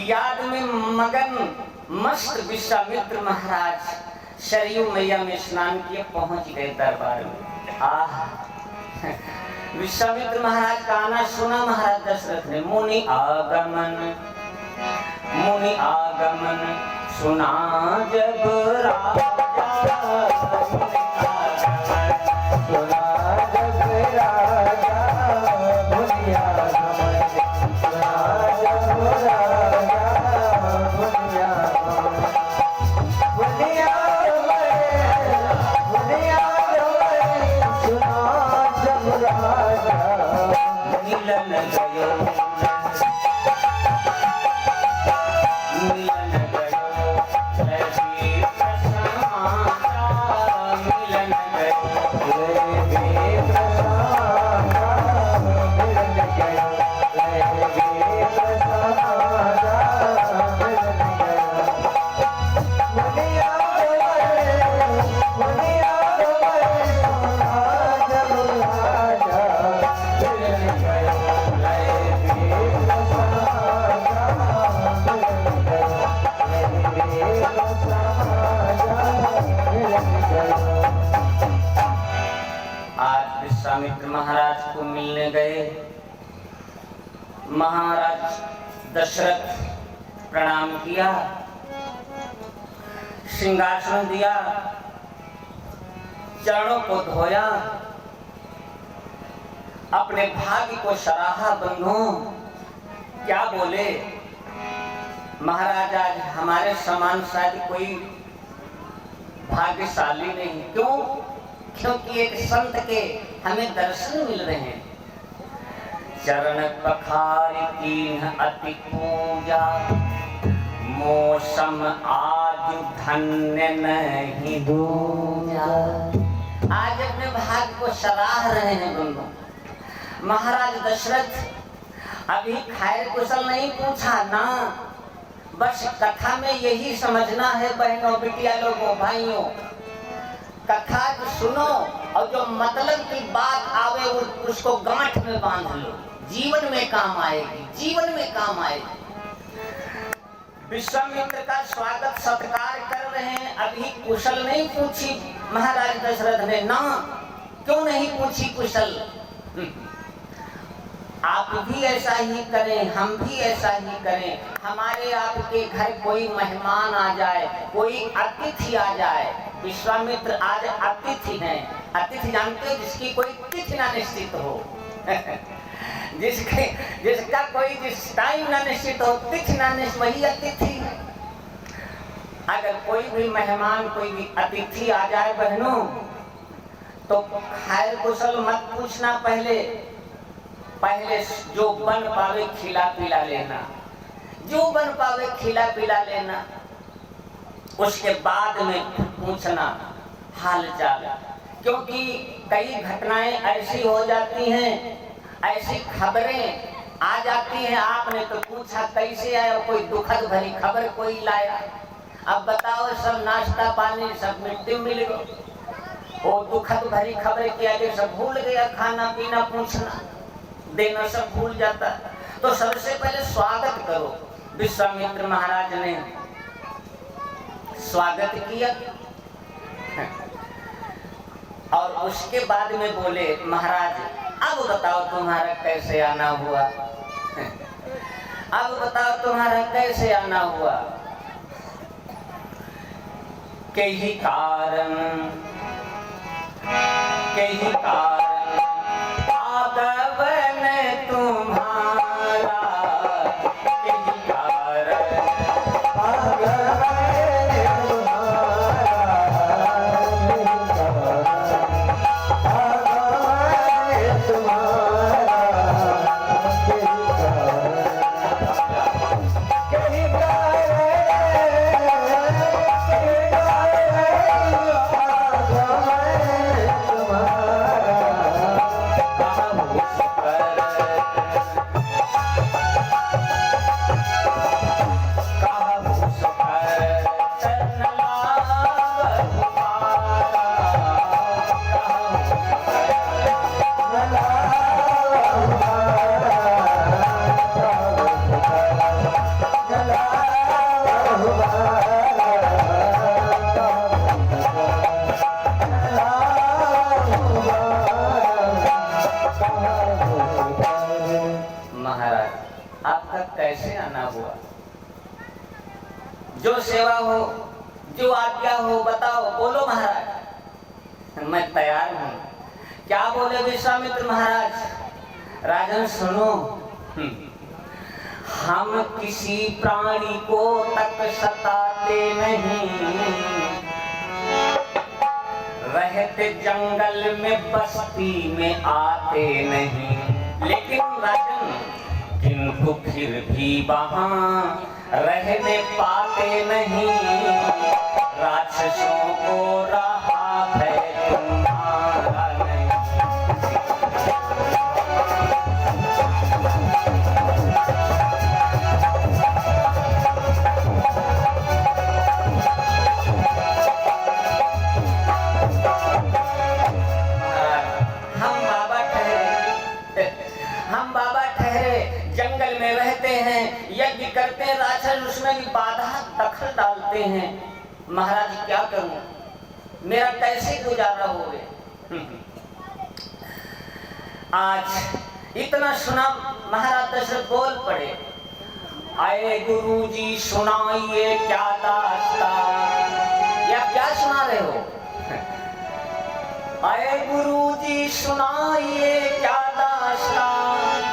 याद में मगन मस्त विश्वामित्र महाराज सरयू मैया में स्नान किए पहुंच गए दरबार में। आह, विश्वामित्र महाराज का आना सुना महाराज दशरथ ने। मुनि आगमन सुना जब राजा, सुना जब राजा, मुनि आगमन सुना जब राजा, मुनि आगमन, मुनि आगमन सुना जब राजा, मिलन गयो, मिलन गयो, लगे प्रसन्ना, मिलन गयो, लगे प्रसन्ना, मिलन गयो, लगे प्रसन्ना, मिलन गयो, मुनि आगमन, मुनि आगमन सुना जब राजा, मिलन गयो, लगे प्रसन्ना, मिलन गयो। आज विश्वामित्र महाराज को मिलने गए। महाराज दशरथ प्रणाम किया, सिंहासन दिया, चरणों को धोया, अपने भाग्य को सराहा। बंधुओं, क्या बोले महाराज, आज हमारे समान शायद कोई भाग्यशाली नहीं। क्यों? क्योंकि एक संत के हमें दर्शन मिल रहे हैं। चरण पखारि कीन्ह अति पूजा, मौसम आज धन्य नहीं दूजा। आज अपने भाग्य को सराह रहे हैं बंधु। महाराज दशरथ अभी खैर कुशल नहीं पूछा ना, बस कथा में यही समझना है बहनों, बिटिया लोगों, भाइयों। कथा सुनो और जो मतलब की बात आवे उसको गांठ में बांध लो, जीवन में काम आएगी, जीवन में काम आएगी। विश्वामित्र का स्वागत सत्कार कर रहे हैं, अभी कुशल नहीं पूछी महाराज दशरथ ने ना। क्यों नहीं पूछी कुशल? आप भी ऐसा ही करें, हम भी ऐसा ही करें। हमारे आपके घर कोई मेहमान आ जाए, कोई अतिथि आ जाए। विश्वामित्र आज अतिथि हैं। अतिथि जानते हो? जिसकी कोई तिथि ना निश्चित हो जिसका कोई जिस टाइम ना निश्चित हो, तिथि ना निश्चित, वही अतिथि। अगर कोई भी मेहमान, कोई भी अतिथि आ जाए बहनों, तो खैर कुशल मत पूछना। पहले जो बन पावे खिला पिला लेना, जो बन पावे खिला पिला लेना। उसके बाद में पूछना हाल चाल, क्योंकि कई घटनाएं ऐसी हो जाती हैं, ऐसी खबरें आ जाती हैं। आपने तो पूछा कैसे आया, कोई दुखद भरी खबर कोई लाया। अब बताओ, सब नाश्ता पानी सब मिट्टी मिल गया। वो दुखद भरी खबर किया कि सब भूल गया, खाना पीना पूछना देना सब भूल जाता। तो सबसे पहले स्वागत करो। विश्वामित्र महाराज ने स्वागत किया और उसके बाद में बोले महाराज अब बताओ तुम्हारा कैसे आना हुआ। अब बताओ तुम्हारा कैसे आना हुआ। कई कारण आगमन तुम्हारा, कई कारण कैसे आना हुआ। जो सेवा हो, जो आज्ञा हो बताओ, बोलो महाराज मैं तैयार हूँ। क्या बोले विश्वामित्र महाराज? राजन सुनो, हम किसी प्राणी को तक सताते नहीं, रहते जंगल में बस्ती में आते नहीं, लेकिन राजन किंतु फिर भी वहाँ रहने पाते नहीं, राक्षसों को रहा है तुम्हारा नहीं। हम बाबा ठहरे जंगल में रहते हैं, यज्ञ करते हैं, राक्षस उसमें भी बाधा दखल डालते हैं। महाराज क्या करूं, मेरा कैसे गुजारा होवे। आज इतना सुना महाराज दशरथ बोल पड़े, आए गुरुजी सुनाइए क्या दास्तान। या क्या सुना रहे हो? आए गुरुजी सुनाइए क्या दास्तान,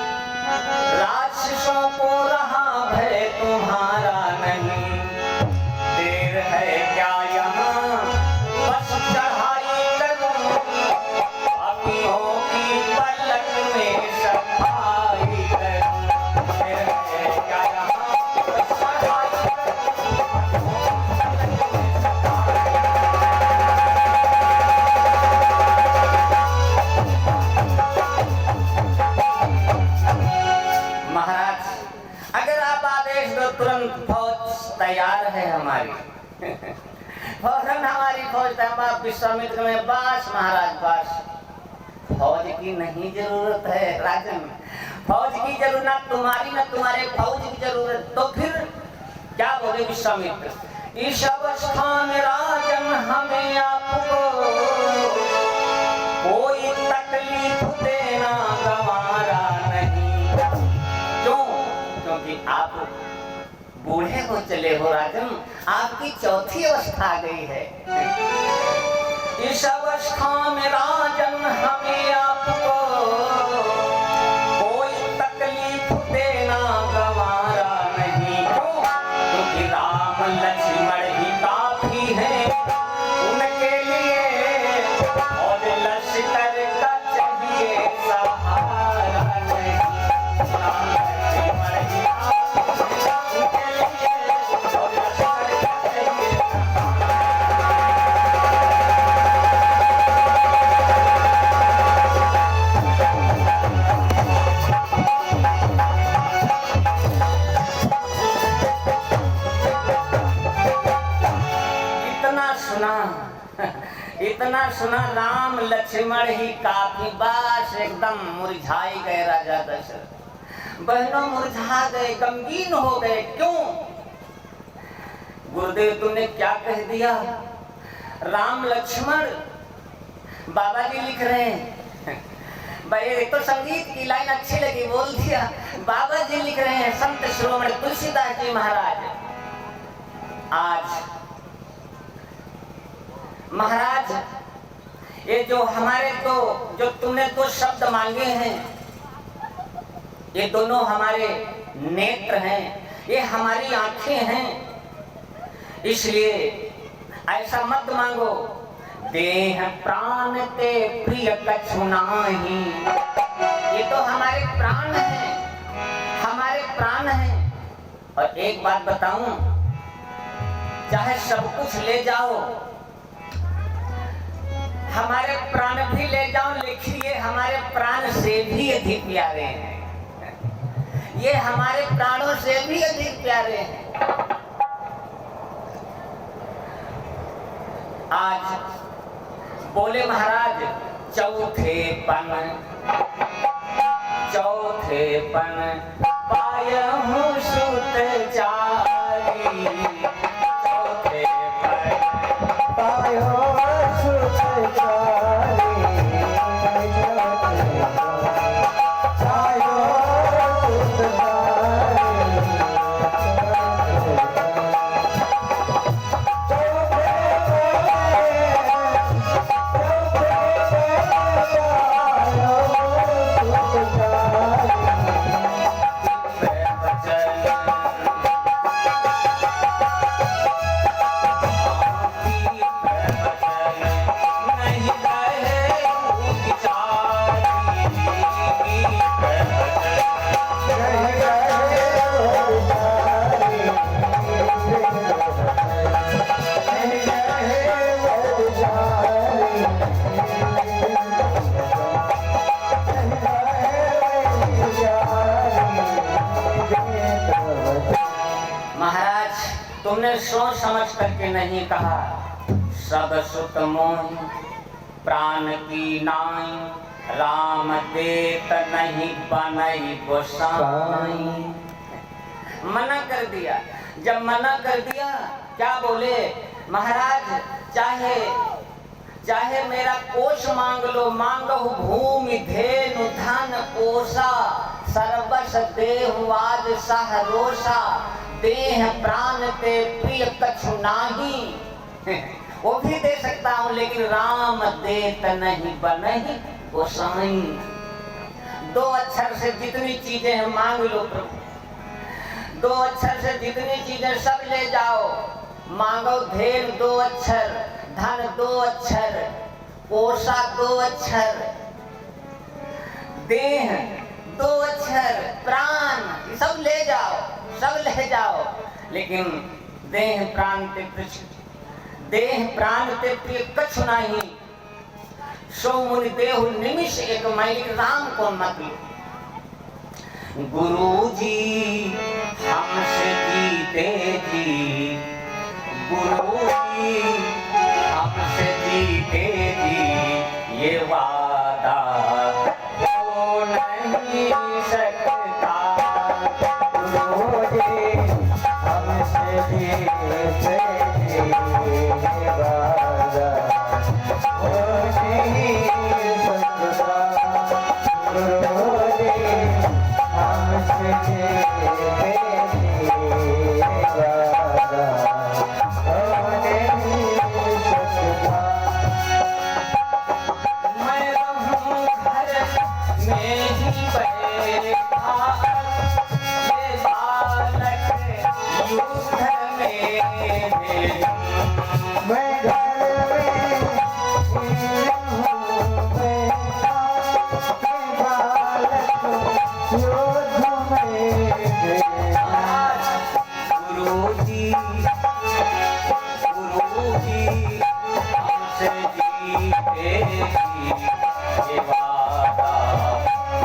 राक्षसों को रहा भय तुम्हारा नहीं, देर है क्या यहाँ बस चढ़ाई करूं, पापियों की पलक में सफाई करूं, देर है क्या यहाँ बस चढ़ाई तुरंत फौज तैयार है हमारी। फौरन हमारी फौज तैयार। विश्वामित्र में बस महाराज बस, फौज की नहीं जरूरत है राजन, फौज की जरूरत ना तुम्हारी ना तुम्हारे फौज की जरूरत। तो फिर क्या बोले विश्वामित्र? इस अवस्था में राजन हमें आपको कोई तकलीफ देना गवारा नहीं। क्यों? क्योंकि आप बूढ़े हो चले हो राजन, आपकी चौथी अवस्था आ गई है। इस अवस्था में राजन हमें आपको कोई तकलीफ देना गवारा नहीं। क्यों? क्योंकि राम लक्ष्मण ही काफी हैं उनके लिए, और लश्कर का चाहिए सहारा नहीं। राम लक्ष्मण ही इतना सुना राम लक्ष्मण ही काफी, बस एकदम मुरझाई गए राजा दशरथ। बहनों मुरझा गए, गमगीन हो गए। क्यों? गुरुदेव तुमने क्या कह दिया? राम लक्ष्मण बाबा जी लिख रहे हैं भाई, तो संगीत की लाइन अच्छी लगी, बोल दिया। बाबा जी लिख रहे हैं, संत श्रोमणी तुलसीदास जी महाराज, आज महाराज ये जो हमारे तो जो तुमने तो शब्द मांगे हैं, ये दोनों हमारे नेत्र हैं, ये हमारी आंखें हैं, इसलिए ऐसा मत मांगो देह प्राण ते प्रिय कछु नाहि। ये तो हमारे प्राण हैं, हमारे प्राण हैं। और एक बात बताऊं, चाहे सब कुछ ले जाओ, हमारे प्राण भी ले जाओ, लेकिन ये हमारे प्राण से भी अधिक प्यारे हैं, ये हमारे प्राणों से भी अधिक प्यारे हैं। आज बोले महाराज चौथे पन पायहु सुत चारी, चौथे पन पायहु सुत चारी, तुमने सोच समझ करके नहीं कहा, सब सुत मोहि प्राण की नाई, राम देत नहीं बनई गोसाई। मना कर दिया। जब मना कर दिया, क्या बोले महाराज, चाहे मेरा कोष मांग लो, मांगो भूमि धेनु धन कोसा, सर्वस देहु आज सहरोसा, देह प्राण ते प्रिय कछु नाही। वो भी दे सकता हूँ, लेकिन राम देत नहीं बनहि गोसाई। दो अक्षर से जितनी चीजें हैं मांग लो प्रभु, दो अक्षर से जितनी चीजें सब ले जाओ। मांगो धेन 2 अक्षर, धन 2 अक्षर, कोसा 2 अक्षर, देह 2 अक्षर, प्राण सब ले जाओ, सब ले जाओ, लेकिन देह प्राण ते प्रिय कछु नहीं। सो मुनि देहु निमिष एक मैल, राम को मत लो। गुरुजी हमसे जीते जी, गुरुजी हमसे जीते जी, ये वादा हो नहीं सकता। गुरुजी हमसे जीते जी, ये वादा हो नहीं सकता। गुरुजी हमसे जीते जी, ये वादा हो नहीं सकता। मैं रहूं घर में ही बैठा, ये बालक युद्ध में भेजूं। मैं घर में ही रहूं बैठा, ये बालक युद्ध में भेजूं। गुरुजी हमसे जीते जी, ये वादा हो नहीं सकता। गुरुजी हमसे जीते जी, ये वादा हो नहीं सकता। गुरुजी हमसे जीते जी, ये वादा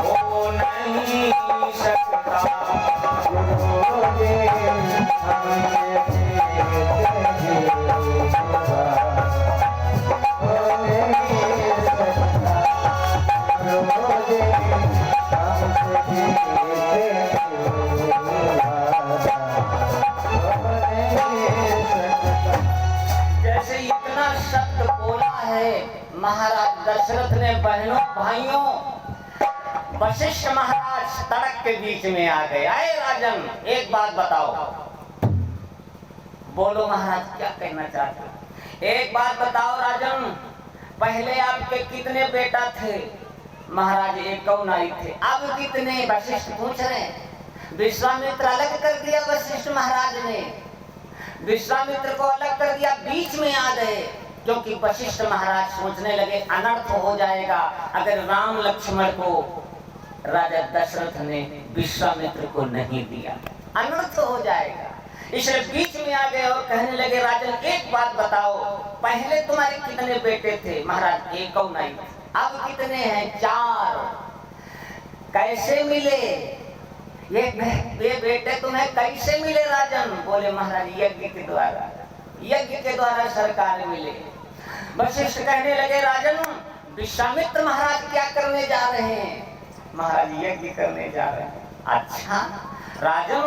हो नहीं सकता। जैसे इतना शब्द बोला है महाराज दशरथ ने बहनों भाइयों वशिष्ठ महाराज तड़क के बीच में आ गए। आए राजन, एक बात बताओ। बोलो महाराज, क्या कहना चाहते हो? एक बात बताओ राजन, पहले आपके कितने बेटा थे? महाराज एक नाई थे। अब कितने? वशिष्ठ पूछ रहे हैं। विश्वामित्र अलग कर दिया वशिष्ठ महाराज ने, विश्वामित्र को अलग कर दिया, बीच में आ गए। क्योंकि वशिष्ठ महाराज सोचने लगे अनर्थ हो जाएगा अगर राम लक्ष्मण को राजा दशरथ ने विश्वामित्र को नहीं दिया, अनर्थ हो जाएगा। इसलिए बीच में आ गए और कहने लगे राजन एक बात बताओ, पहले तुम्हारे कितने बेटे थे? महाराज एक नाई थे। अब कितने हैं? 4। कैसे मिले ये बेटे तुम्हें, कैसे मिले राजन? बोले महाराज यज्ञ के द्वारा, यज्ञ के द्वारा सरकार मिले। वशिष्ठ कहने लगे राजन विश्वामित्र महाराज क्या करने जा रहे हैं? महाराज यज्ञ करने जा रहे हैं। अच्छा राजन,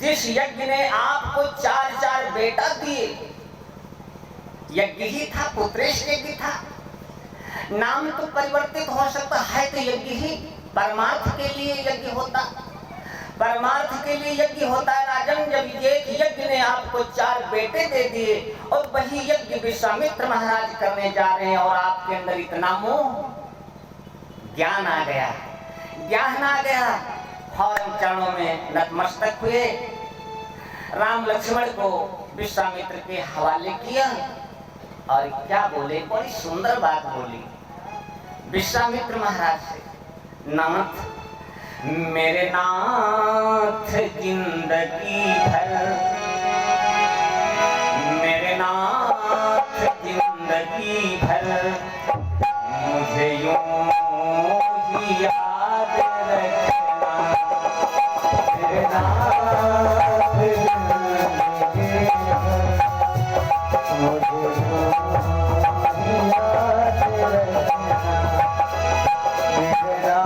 जिस यज्ञ ने आपको 4 बेटा दिए, यज्ञ ही था, पुत्रेश यज्ञ था। नाम तो परिवर्तित हो सकता है, तो यज्ञ ही परमार्थ के लिए यज्ञ होता, परमार्थ के लिए यज्ञ होता है राजन। जब एक यज्ञ ने आपको 4 बेटे दे दिए और वही यज्ञ विश्वामित्र महाराज करने जा रहे हैं और आपके अंदर इतना मोह, ज्ञान आ गया, ज्ञान आ गया। फौरन चरणों में नतमस्तक हुए, राम लक्ष्मण को विश्वामित्र के हवाले किया और क्या बोले, बड़ी सुंदर बात बोली विश्वामित्र महाराज से। नाथ, मेरे नाथ जिंदगी भर, मेरे नाथ जिंदगी भर मुझे यूं ही याद रखना। मेरे नाथ जिंदगी भर मुझे यूं ही याद रखना। मेरे नाथ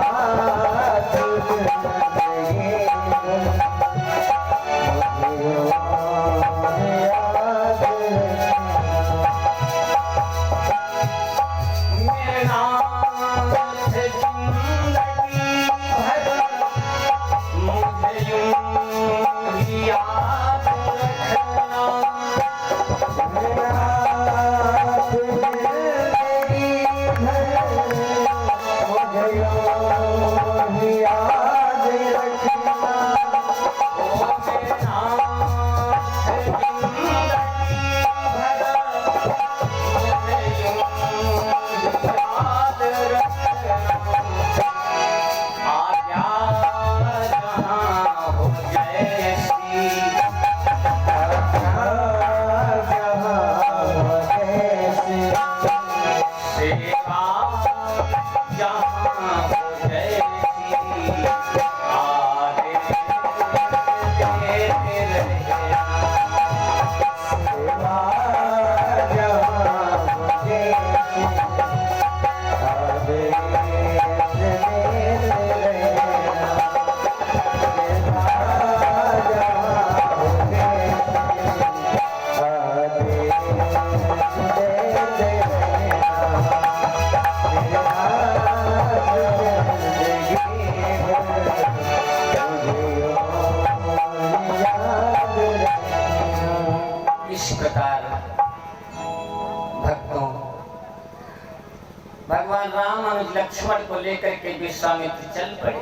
लक्ष्मण को लेकर के विश्वामित्र चल पड़े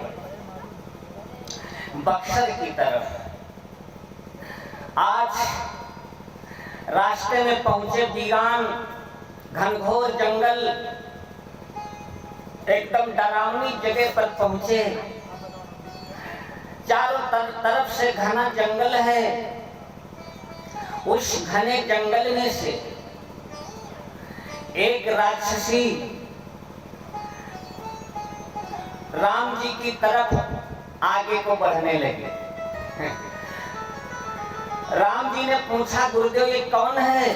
बक्सर की तरफ। आज रास्ते में पहुंचे वीरान घनघोर जंगल, एकदम डरावनी जगह पर पहुंचे। चारों तरफ से घना जंगल है। उस घने जंगल में से एक राक्षसी राम जी की तरफ आगे को बढ़ने लगे। राम जी ने पूछा गुरुदेव ये कौन है?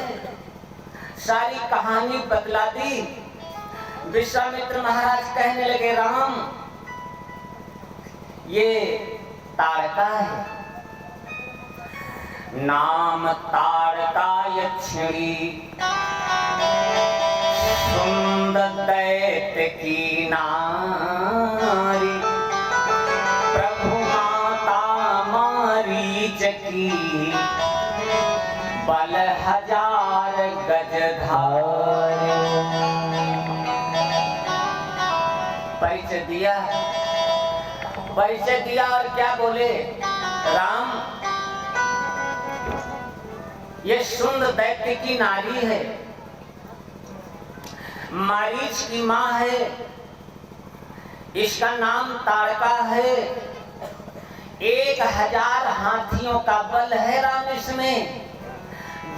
सारी कहानी बतला दी। विश्वामित्र महाराज कहने लगे राम ये तारका है, नाम तारका यक्षिणी की नारी, प्रभु माता मारीच की, बल 1000 गज धारे। परिचय दिया और क्या बोले? राम, ये सुंद दैत्य की नारी है, मारीच की माँ है, इसका नाम ताड़का है, 1000 हाथियों का बल है राम इसमें,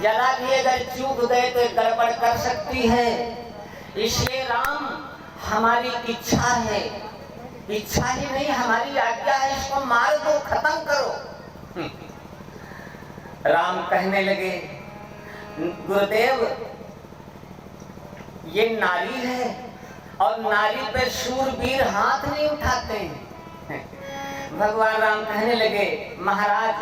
जरा भी अगर चूक गए तो गड़बड़ कर सकती है। इसलिए राम हमारी इच्छा है, इच्छा ही नहीं हमारी आज्ञा है, इसको मार दो, खत्म करो। राम कहने लगे, गुरुदेव ये नारी है और नारी पे शूरवीर हाथ नहीं उठाते हैं। भगवान राम कहने लगे, महाराज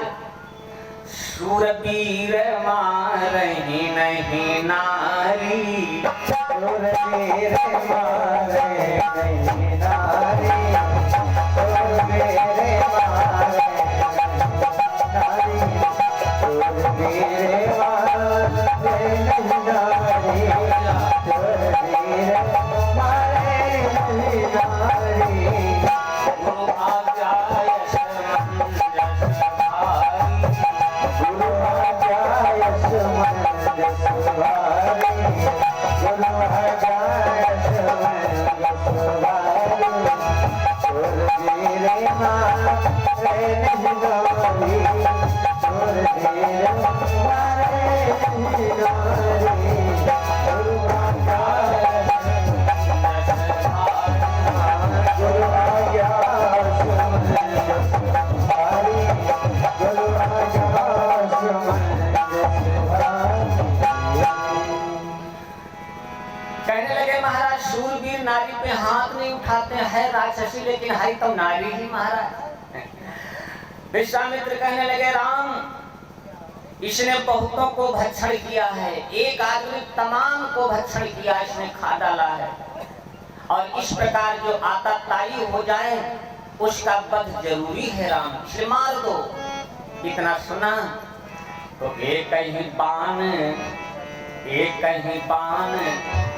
शूरवीर मारही नहीं नारी, शूरवीर मारे नहीं नारी, शूरवीर मारे नहीं नारी पे हाथ नहीं उठाते हैं, राक्षसी लेकिन है तो नारी ही महाराज। विश्वामित्र कहने लगे, राम इसने बहुतों को भक्षण किया है, एक आदमी तमाम को भक्षण किया, इसने खा डाला है, और इस प्रकार जो आतताई हो जाए उसका वध जरूरी है राम, इसे मार दो। इतना सुना तो एक ही बाण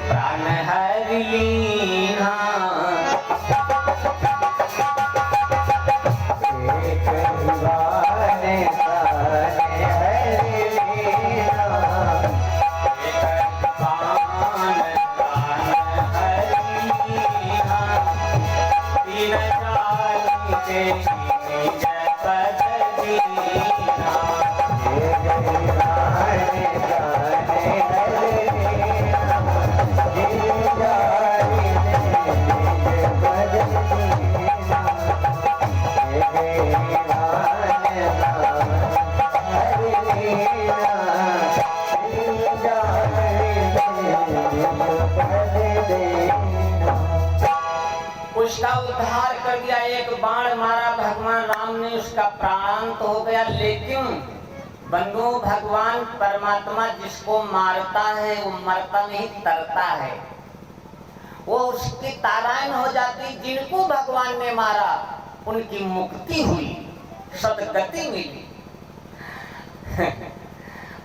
प्राण हरि लीना, एक ही बाण प्राण हरि लीना, एक ही बाण प्राण हरि लीना, तीन जानी के निज पद दीना, एक ही बाण प्राण हरि उसका उद्धार कर दिया। एक बाण मारा भगवान राम ने, उसका प्राणांत हो गया। लेकिन बंधु, भगवान परमात्मा जिसको मारता है वो मरता नहीं, तरता है, वो उसकी तारायण हो जाती। जिनको भगवान ने मारा उनकी मुक्ति हुई, सदगति मिली।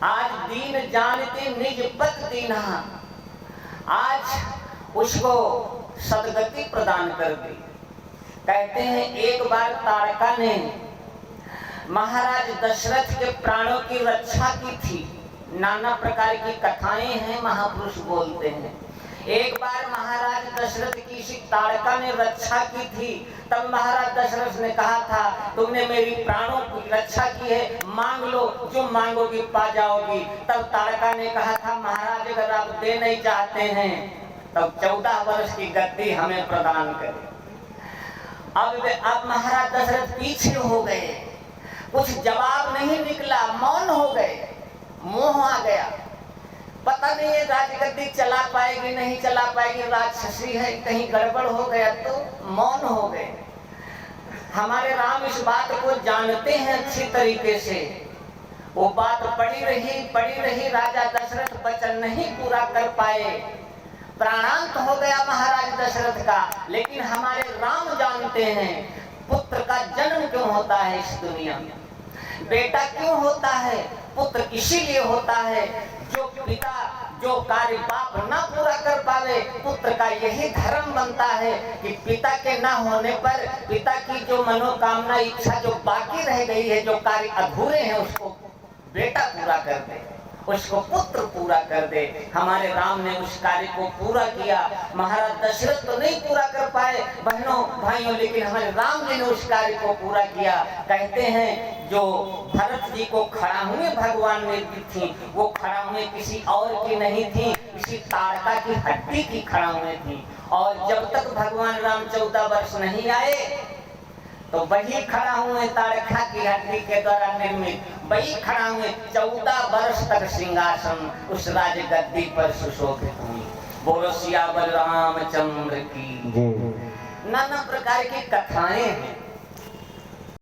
आज दीन जानते निज पद दीना, आज उसको सदगति प्रदान कर दी। कहते हैं एक बार ताड़का ने महाराज दशरथ के प्राणों की रक्षा की थी। नाना प्रकार की कथाएं हैं, महापुरुष बोलते हैं। एक बार महाराज दशरथ की इसी ताड़का ने रक्षा की थी। तब महाराज दशरथ ने कहा था, तुमने मेरी प्राणों की रक्षा की है, मांग लो, जो मांगोगी पा जाओगी। तब ताड़का ने कहा था, महाराज अगर आप दे नहीं चाहते हैं तब 14 वर्ष की गद्दी हमें प्रदान करें। अब महाराज दशरथ पीछे हो गए, कुछ जवाब नहीं निकला, मौन हो गए, मोह आ गया। पता नहीं ये राजगद्दी चला पाएगी नहीं चला पाएगी, राक्षसी है, कहीं गड़बड़ हो गया तो मौन हो गए। हमारे राम इस बात को जानते हैं अच्छी तरीके से। वो बात पड़ी रही, राजा दशरथ वचन नहीं पूरा कर पाए। प्राणांत हो गया महाराज दशरथ का, लेकिन हमारे राम जानते हैं पुत्र का जन्म क्यों होता है इस दुनिया में, बेटा क्यों होता है। पुत्र इसीलिए होता है जो पिता जो कार्य बाप ना पूरा कर पावे, पुत्र का यही धर्म बनता है कि पिता के ना होने पर पिता की जो मनोकामना इच्छा जो बाकी रह गई है, जो कार्य अधूरे हैं, उसको बेटा पूरा कर दे, उसको पुत्र पूरा कर दे। हमारे राम ने उस कार्य को पूरा किया। महाराज दशरथ तो नहीं पूरा कर पाए बहनों भाइयों, लेकिन हमारे राम जी ने उस कार्य को पूरा किया। कहते हैं जो भरत जी को खड़ा हुए भगवान ने दी थी, वो खड़ा हुए किसी और की नहीं थी, किसी ताड़का की हड्डी की खड़ा हुए थी। और जब तक भगवान राम 14 वर्ष नहीं आए तो वही खड़ा हुए ताड़का की हड्डी के द्वारा निर्मित, वही खड़ा हुए 14 वर्ष तक सिंहासन उस राज गद्दी पर सुशोभित हुई। बोलो सियावर रामचंद्र की। नाना प्रकार की कथाएं हैं।